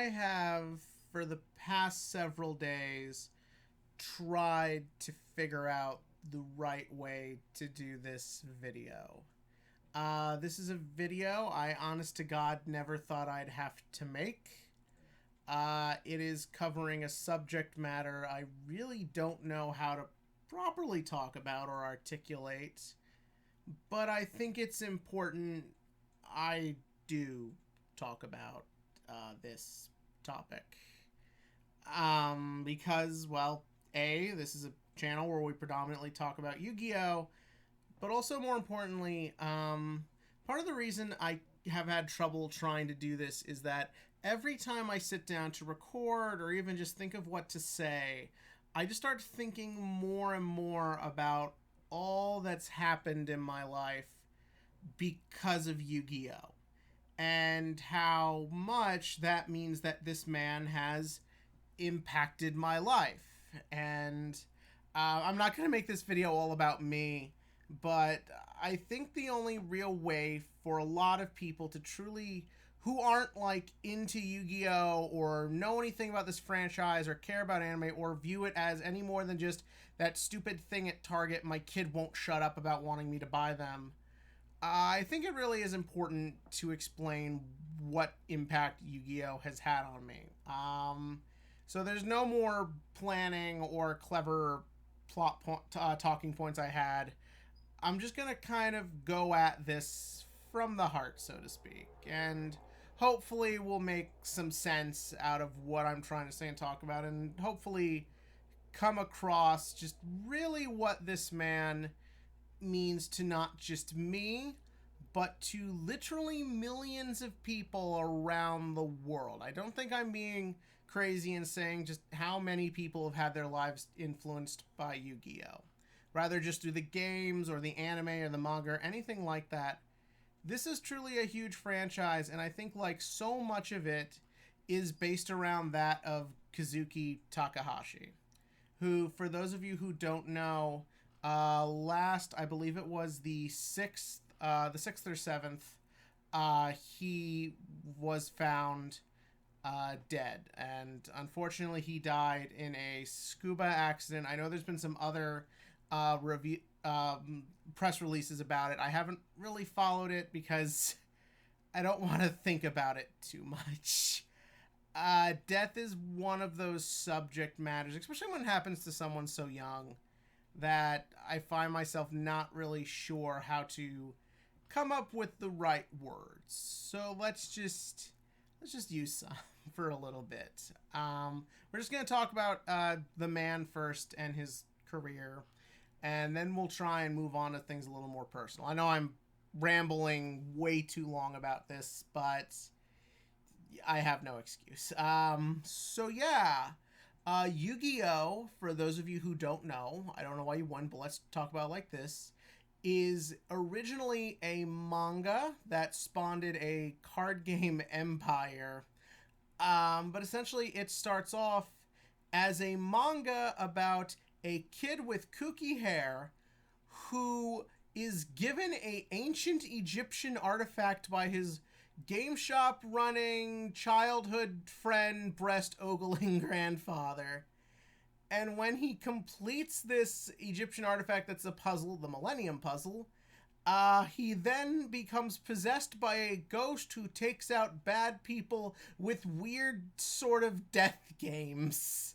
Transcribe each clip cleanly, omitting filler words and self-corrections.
I have, for the past several days, tried to figure out the right way to do this video. This is a video I, honest to God, never thought I'd have to make. It is covering a subject matter I really don't know how to properly talk about or articulate, but I think it's important I do talk about this topic. Because, well, this is a channel where we predominantly talk about Yugioh, but also more importantly, part of the reason I have had trouble trying to do this is that every time I sit down to record or even just think of what to say, I just start thinking more and more about all that's happened in my life because of Yu-Gi-Oh! And how much that means that this man has impacted my life. And I'm not going to make this video all about me, but I think the only real way for a lot of people to truly, who aren't like into Yu-Gi-Oh! Or know anything about this franchise or care about anime or view it as any more than just that stupid thing at Target my kid won't shut up about wanting me to buy them, I think it really is important to explain what impact Yu-Gi-Oh! Has had on me. So there's no more planning or clever talking points I had. I'm just going to kind of go at this from the heart, so to speak. And hopefully we'll make some sense out of what I'm trying to say and talk about. And hopefully come across just really what this man means to not just me, but to literally millions of people around the world. I don't think I'm being crazy in saying just how many people have had their lives influenced by Yu-Gi-Oh! Rather just through the games or the anime or the manga or anything like that. This is truly a huge franchise, and I think like so much of it is based around that of Kazuki Takahashi, who, for those of you who don't know, last, I believe it was the sixth or seventh, he was found dead, and unfortunately he died in a scuba accident. I know there's been some other review press releases about it. I haven't really followed it because I don't want to think about it too much. Death is one of those subject matters, especially when it happens to someone so young, that I find myself not really sure how to come up with the right words. So let's just use some for a little bit. We're just going to talk about the man first and his career, and then we'll try and move on to things a little more personal. I know I'm rambling way too long about this, but I have no excuse. So yeah, Yu-Gi-Oh! For those of you who don't know, I don't know why you won, but let's talk about it like this, is originally a manga that spawned a card game empire. But essentially it starts off as a manga about a kid with kooky hair who is given a ancient Egyptian artifact by his game shop running childhood friend breast ogling grandfather. And when he completes this Egyptian artifact that's a puzzle, the Millennium Puzzle, he then becomes possessed by a ghost who takes out bad people with weird sort of death games.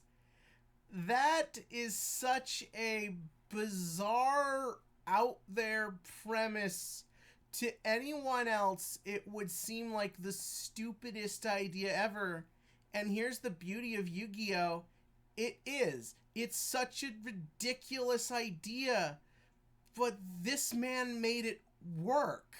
That is such a bizarre, out there premise. To anyone else, it would seem like the stupidest idea ever. And here's the beauty of Yu-Gi-Oh! It is. It's such a ridiculous idea, but this man made it work.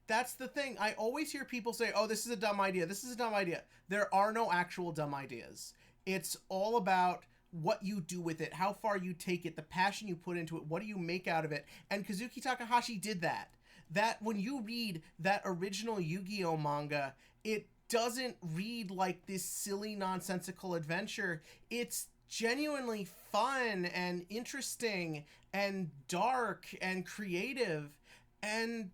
That's the thing. I always hear people say, oh, this is a dumb idea. This is a dumb idea. There are no actual dumb ideas. It's all about what you do with it, how far you take it, the passion you put into it, what do you make out of it. And Kazuki Takahashi did that. That when you read that original Yu-Gi-Oh! Manga, it doesn't read like this silly, nonsensical adventure. It's genuinely fun and interesting and dark and creative. And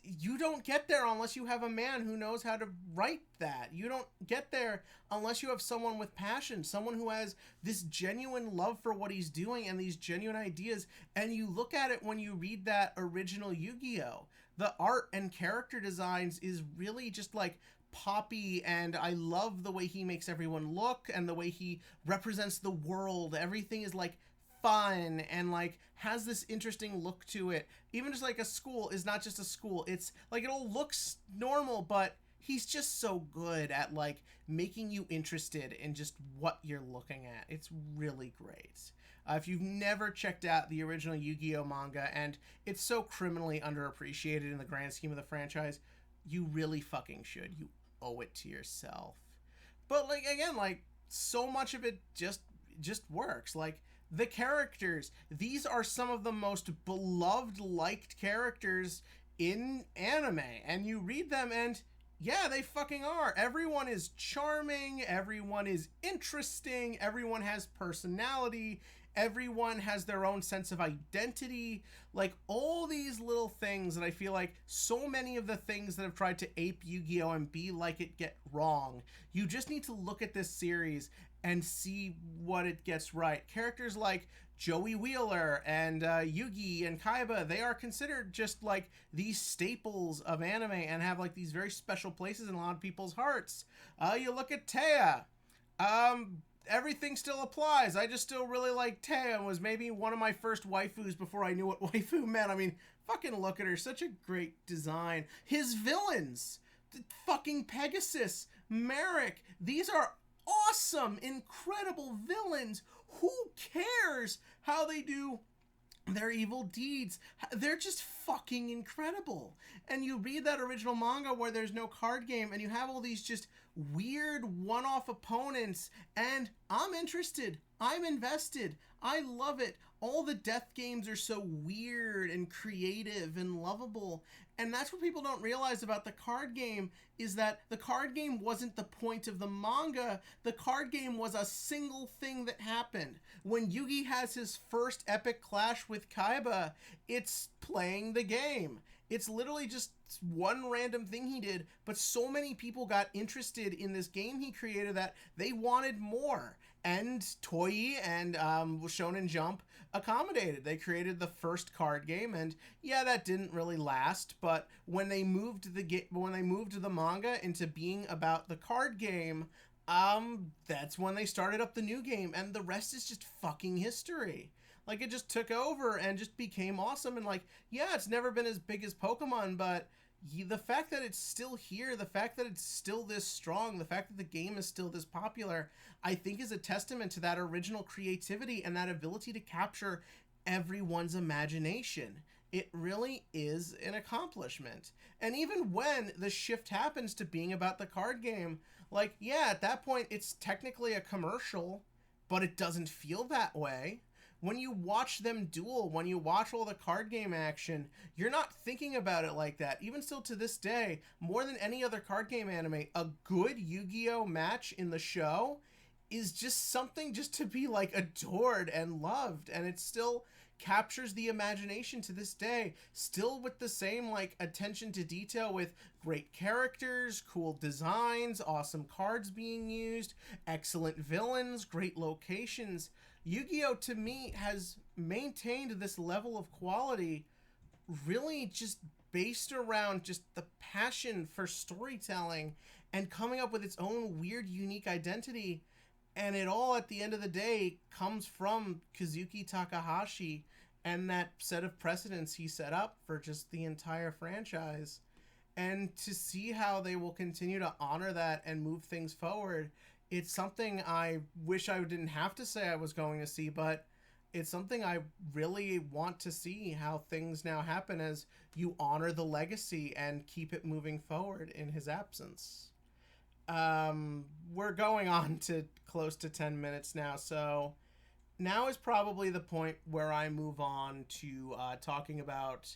you don't get there unless you have a man who knows how to write that. You don't get there unless you have someone with passion, someone who has this genuine love for what he's doing and these genuine ideas. And you look at it when you read that original Yu-Gi-Oh! The art and character designs is really just like poppy, and I love the way he makes everyone look and the way he represents the world. Everything is like fun and like has this interesting look to it. Even just like a school is not just a school. It's like it all looks normal, but he's just so good at like making you interested in just what you're looking at. It's really great. If you've never checked out the original Yu-Gi-Oh manga, and it's so criminally underappreciated in the grand scheme of the franchise, you really fucking should. You owe it to yourself. But like again, like so much of it just works. Like the characters, these are some of the most beloved, liked characters in anime, and you read them and yeah, they fucking are. Everyone is charming, everyone is interesting, everyone has personality, everyone has their own sense of identity. Like all these little things that I feel like so many of the things that have tried to ape Yu-Gi-Oh! And be like it get wrong. You just need to look at this series and see what it gets right. Characters like Joey Wheeler and Yugi and Kaiba, they are considered just like these staples of anime and have like these very special places in a lot of people's hearts. You look at Taya. Everything still applies. I just still really like Taya, and was maybe one of my first waifus before I knew what waifu meant. I mean, fucking look at her. Such a great design. His villains, fucking Pegasus, Merrick, these are awesome, incredible villains. Who cares how they do their evil deeds? They're just fucking incredible. And you read that original manga where there's no card game and you have all these just weird one-off opponents, and I'm interested. I'm invested. I love it. All the death games are so weird and creative and lovable. And that's what people don't realize about the card game, is that the card game wasn't the point of the manga. The card game was a single thing that happened. When Yugi has his first epic clash with Kaiba, it's playing the game. It's literally just one random thing he did, but so many people got interested in this game he created that they wanted more. And Toei and Shonen Jump accommodated. They created the first card game, and yeah, that didn't really last. But when they moved the manga into being about the card game, that's when they started up the new game, and the rest is just fucking history. Like, it just took over and just became awesome. And like, yeah, it's never been as big as Pokemon, but the fact that it's still here, the fact that it's still this strong, the fact that the game is still this popular, I think is a testament to that original creativity and that ability to capture everyone's imagination. It really is an accomplishment. And even when the shift happens to being about the card game, like, yeah, at that point, it's technically a commercial, but it doesn't feel that way. When you watch them duel, when you watch all the card game action, you're not thinking about it like that. Even still to this day, more than any other card game anime, a good Yu-Gi-Oh match in the show is just something just to be like adored and loved. And it still captures the imagination to this day, still with the same like attention to detail, with great characters, cool designs, awesome cards being used, excellent villains, great locations. Yu-Gi-Oh! To me has maintained this level of quality really just based around just the passion for storytelling and coming up with its own weird, unique identity. And it all, at the end of the day, comes from Kazuki Takahashi and that set of precedents he set up for just the entire franchise. And to see how they will continue to honor that and move things forward, it's something I wish I didn't have to say I was going to see, but it's something I really want to see, how things now happen as you honor the legacy and keep it moving forward in his absence. We're going on to close to 10 minutes now, so now is probably the point where I move on to talking about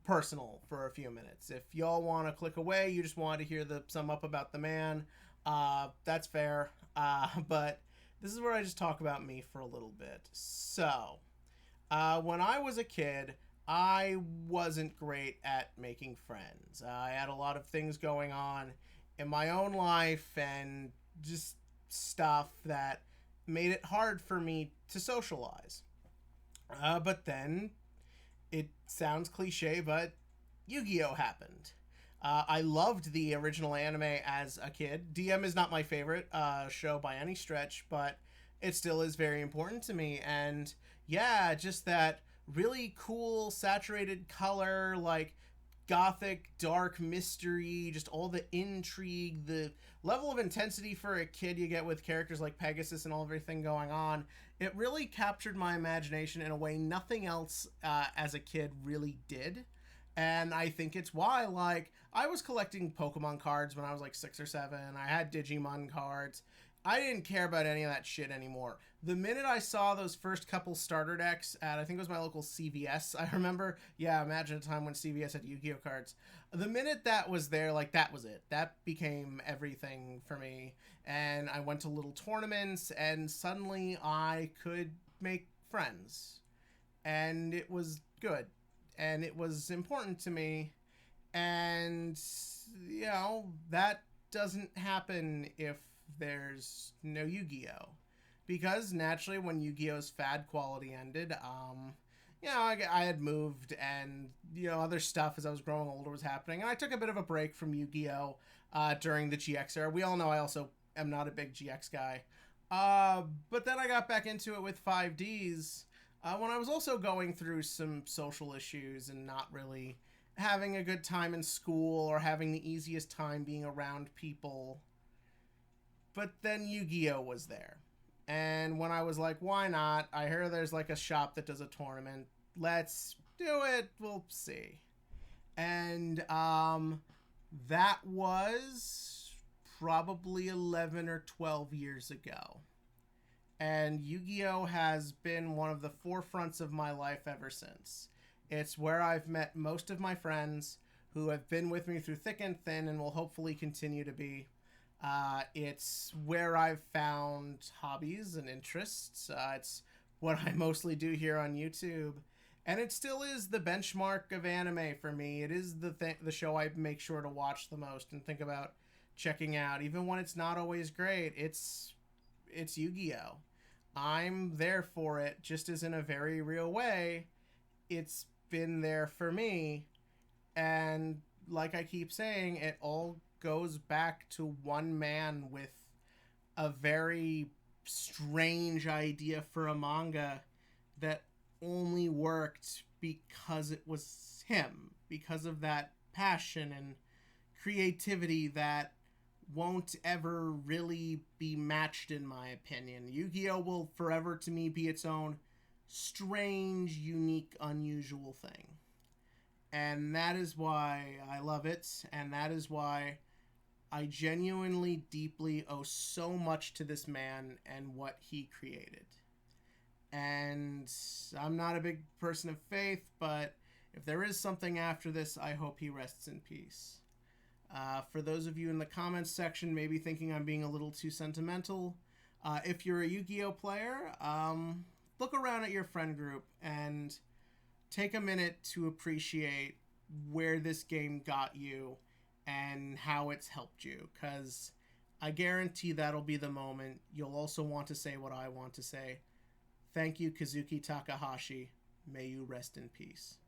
personal for a few minutes. If y'all want to click away, you just want to hear the sum up about the man, that's fair. But this is where I just talk about me for a little bit. So, when I was a kid, I wasn't great at making friends. I had a lot of things going on in my own life and just stuff that made it hard for me to socialize. But then it sounds cliche, but Yu-Gi-Oh happened. I loved the original anime as a kid. DM is not my favorite show by any stretch, but it still is very important to me. And yeah, just that really cool saturated color, like gothic, dark mystery, just all the intrigue, the level of intensity for a kid you get with characters like Pegasus and all everything going on. It really captured my imagination in a way nothing else as a kid really did. And I think it's why, like, I was collecting Pokemon cards when I was like 6 or 7. I had Digimon cards. I didn't care about any of that shit anymore. The minute I saw those first couple starter decks at, I think it was my local CVS, I remember, yeah, imagine a time when CVS had Yu-Gi-Oh cards. The minute that was there, like, that was it. That became everything for me. And I went to little tournaments, and suddenly I could make friends. And it was good. And it was important to me. And, that doesn't happen if there's no Yu-Gi-Oh! Because naturally, when Yu-Gi-Oh's fad quality ended, I had moved and, other stuff as I was growing older was happening. And I took a bit of a break from Yu-Gi-Oh! During the GX era. We all know I also am not a big GX guy. But then I got back into it with 5Ds when I was also going through some social issues and not really having a good time in school or having the easiest time being around people. But then Yu-Gi-Oh! Was there. And when I was like, why not? I hear there's like a shop that does a tournament. Let's do it. We'll see. And that was probably 11 or 12 years ago. And Yu-Gi-Oh! Has been one of the forefronts of my life ever since. It's where I've met most of my friends who have been with me through thick and thin and will hopefully continue to be. It's where I've found hobbies and interests. It's what I mostly do here on YouTube. And it still is the benchmark of anime for me. It is the show I make sure to watch the most and think about checking out. Even when it's not always great, it's Yu-Gi-Oh! I'm there for it, just as in a very real way. It's been there for me. And like I keep saying, it all goes back to one man with a very strange idea for a manga that only worked because it was him, because of that passion and creativity that won't ever really be matched, in my opinion. Yu-Gi-Oh! Will forever to me be its own strange, unique, unusual thing. And that is why I love it, and that is why I genuinely, deeply owe so much to this man and what he created. And I'm not a big person of faith, but if there is something after this, I hope he rests in peace. For those of you in the comments section maybe thinking I'm being a little too sentimental, if you're a Yu-Gi-Oh player, look around at your friend group and take a minute to appreciate where this game got you and how it's helped you, because I guarantee that'll be the moment you'll also want to say what I want to say. Thank you, Kazuki Takahashi. May you rest in peace.